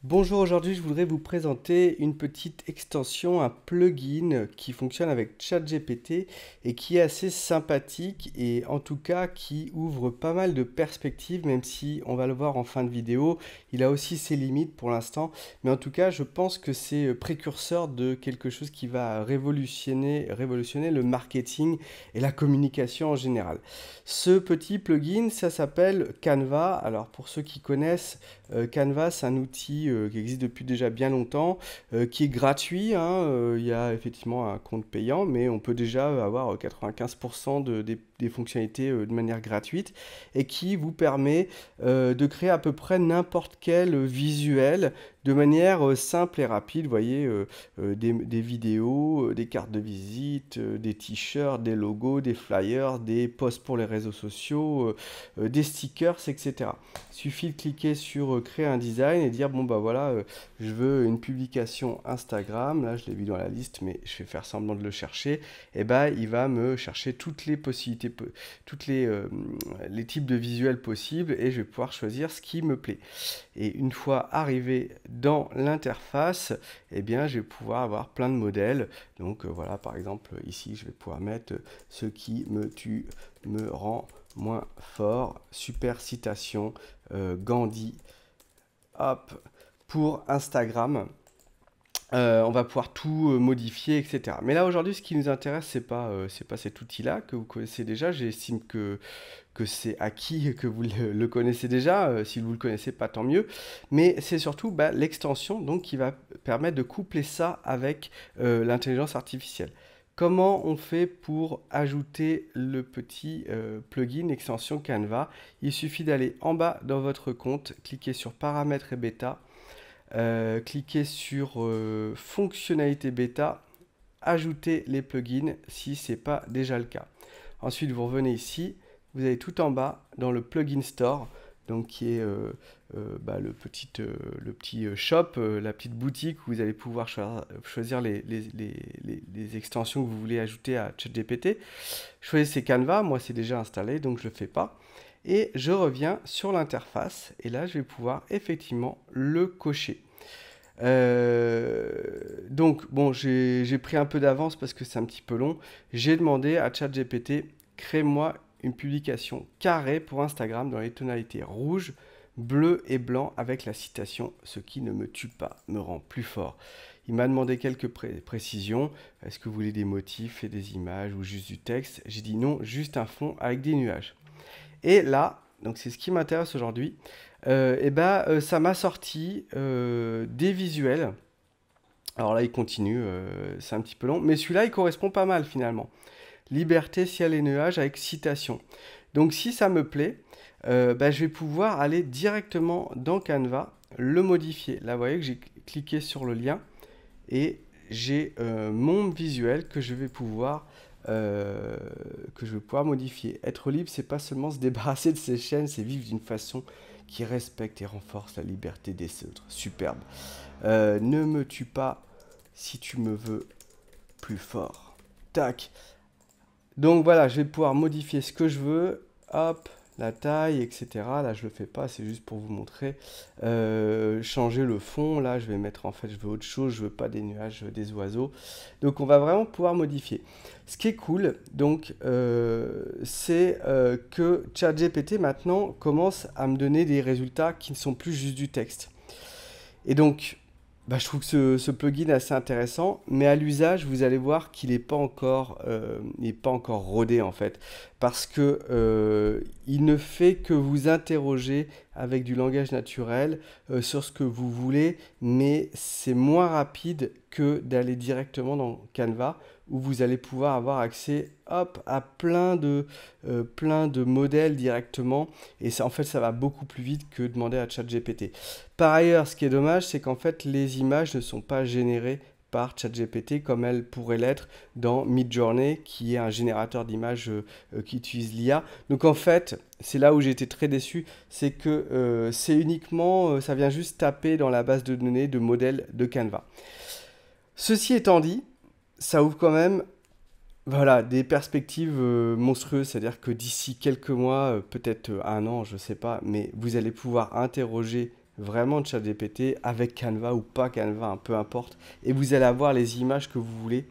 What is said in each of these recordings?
Bonjour, aujourd'hui je voudrais vous présenter une petite extension, un plugin qui fonctionne avec ChatGPT et qui est assez sympathique et en tout cas qui ouvre pas mal de perspectives, même si on va le voir en fin de vidéo, il a aussi ses limites pour l'instant, mais en tout cas je pense que c'est précurseur de quelque chose qui va révolutionner le marketing et la communication en général. Ce petit plugin, ça s'appelle Canva. Alors pour ceux qui connaissent, Canva, c'est un outil qui existe depuis déjà bien longtemps, qui est gratuit, hein. Il y a effectivement un compte payant, mais on peut déjà avoir 95% des fonctionnalités de manière gratuite et qui vous permet de créer à peu près n'importe quel visuel de manière simple et rapide. Vous voyez, des vidéos, des cartes de visite, des t-shirts, des logos, des flyers, des posts pour les réseaux sociaux, des stickers, etc. Il suffit de cliquer sur créer un design et dire bon bah voilà, je veux une publication Instagram. Là je l'ai vu dans la liste, mais je vais faire semblant de le chercher. Et bah il va me chercher toutes les possibilités, toutes les types de visuels possibles et je vais pouvoir choisir ce qui me plaît. Et une fois arrivé dans l'interface, eh bien je vais pouvoir avoir plein de modèles. Donc voilà, par exemple ici je vais pouvoir mettre ce qui me tue me rend moins fort. Super citation, Gandhi, hop, pour Instagram. On va pouvoir tout modifier, etc. Mais là aujourd'hui, ce qui nous intéresse, c'est pas cet outil-là que vous connaissez déjà. J'estime que c'est acquis, que vous le connaissez déjà. Si vous le connaissez pas, tant mieux. Mais c'est surtout bah, l'extension donc qui va permettre de coupler ça avec l'intelligence artificielle. Comment on fait pour ajouter le petit plugin extension Canva? Il suffit d'aller en bas dans votre compte, cliquer sur paramètres et bêta, cliquez sur fonctionnalité bêta, ajouter les plugins si ce n'est pas déjà le cas. Ensuite, vous revenez ici, vous allez tout en bas dans le plugin store, donc qui est bah, le petit shop, la petite boutique où vous allez pouvoir choisir les extensions que vous voulez ajouter à ChatGPT. Choisissez Canva, moi c'est déjà installé, donc je ne le fais pas. Et je reviens sur l'interface, et là je vais pouvoir effectivement le cocher. Donc, bon, j'ai pris un peu d'avance parce que c'est un petit peu long. J'ai demandé à ChatGPT, crée-moi une publication carrée pour Instagram dans les tonalités rouge, bleu et blanc avec la citation "Ce qui ne me tue pas me rend plus fort". Il m'a demandé quelques précisions. Est-ce que vous voulez des motifs et des images ou juste du texte? J'ai dit non, juste un fond avec des nuages. Et là, donc c'est ce qui m'intéresse aujourd'hui, et ben, ça m'a sorti des visuels. Alors là, il continue, c'est un petit peu long, mais celui-là, il correspond pas mal finalement. Liberté, ciel et nuages avec citation. Donc si ça me plaît, bah, je vais pouvoir aller directement dans Canva, le modifier. Là, vous voyez que j'ai cliqué sur le lien et j'ai mon visuel que je vais pouvoir modifier. Être libre, c'est pas seulement se débarrasser de ses chaînes, c'est vivre d'une façon qui respecte et renforce la liberté des autres. Superbe. Ne me tue pas si tu me veux plus fort. Tac. Donc voilà, je vais pouvoir modifier ce que je veux. Hop, la taille, etc. Là, je le fais pas, c'est juste pour vous montrer. Changer le fond. Là, je vais mettre, en fait, je veux autre chose. Je veux pas des nuages, je veux des oiseaux. Donc, on va vraiment pouvoir modifier. Ce qui est cool, donc, c'est que ChatGPT, maintenant, commence à me donner des résultats qui ne sont plus juste du texte. Et donc, bah, je trouve que ce plugin est assez intéressant, mais à l'usage, vous allez voir qu'il n'est pas encore rodé en fait, parce que il ne fait que vous interroger avec du langage naturel sur ce que vous voulez, mais c'est moins rapide que d'aller directement dans Canva, où vous allez pouvoir avoir accès, hop, à plein de modèles directement, et ça, en fait, ça va beaucoup plus vite que demander à ChatGPT. Par ailleurs, ce qui est dommage, c'est qu'en fait, les images ne sont pas générées par ChatGPT comme elles pourraient l'être dans Midjourney, qui est un générateur d'images qui utilise l'IA. Donc en fait, c'est là où j'ai été très déçu, c'est que c'est uniquement, ça vient juste taper dans la base de données de modèles de Canva. Ceci étant dit, ça ouvre quand même voilà, des perspectives monstrueuses, c'est-à-dire que d'ici quelques mois, peut-être un an, je ne sais pas, mais vous allez pouvoir interroger vraiment de ChatGPT avec Canva ou pas Canva, hein, peu importe. Et vous allez avoir les images que vous voulez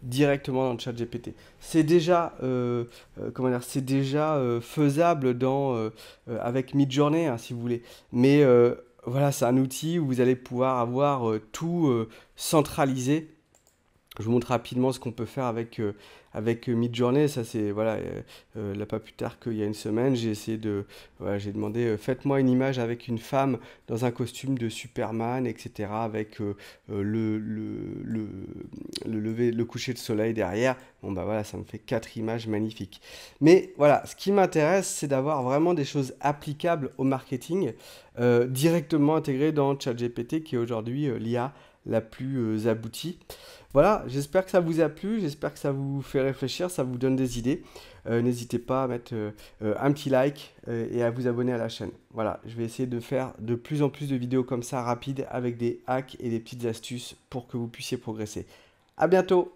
directement dans le ChatGPT. C'est déjà, comment dire, c'est déjà faisable avec Midjourney, hein, si vous voulez. Mais voilà, c'est un outil où vous allez pouvoir avoir tout centralisé. Je vous montre rapidement ce qu'on peut faire avec Midjourney. Ça, c'est, voilà, là, pas plus tard qu'il y a une semaine, j'ai essayé de, voilà, j'ai demandé, faites-moi une image avec une femme dans un costume de Superman, etc., avec le coucher de soleil derrière. Bon, bah voilà, ça me fait 4 images magnifiques. Mais voilà, ce qui m'intéresse, c'est d'avoir vraiment des choses applicables au marketing, directement intégrées dans ChatGPT, qui est aujourd'hui l'IA la plus aboutie. Voilà, j'espère que ça vous a plu, j'espère que ça vous fait réfléchir, ça vous donne des idées. N'hésitez pas à mettre un petit like et à vous abonner à la chaîne. Voilà, je vais essayer de faire de plus en plus de vidéos comme ça rapides avec des hacks et des petites astuces pour que vous puissiez progresser. À bientôt!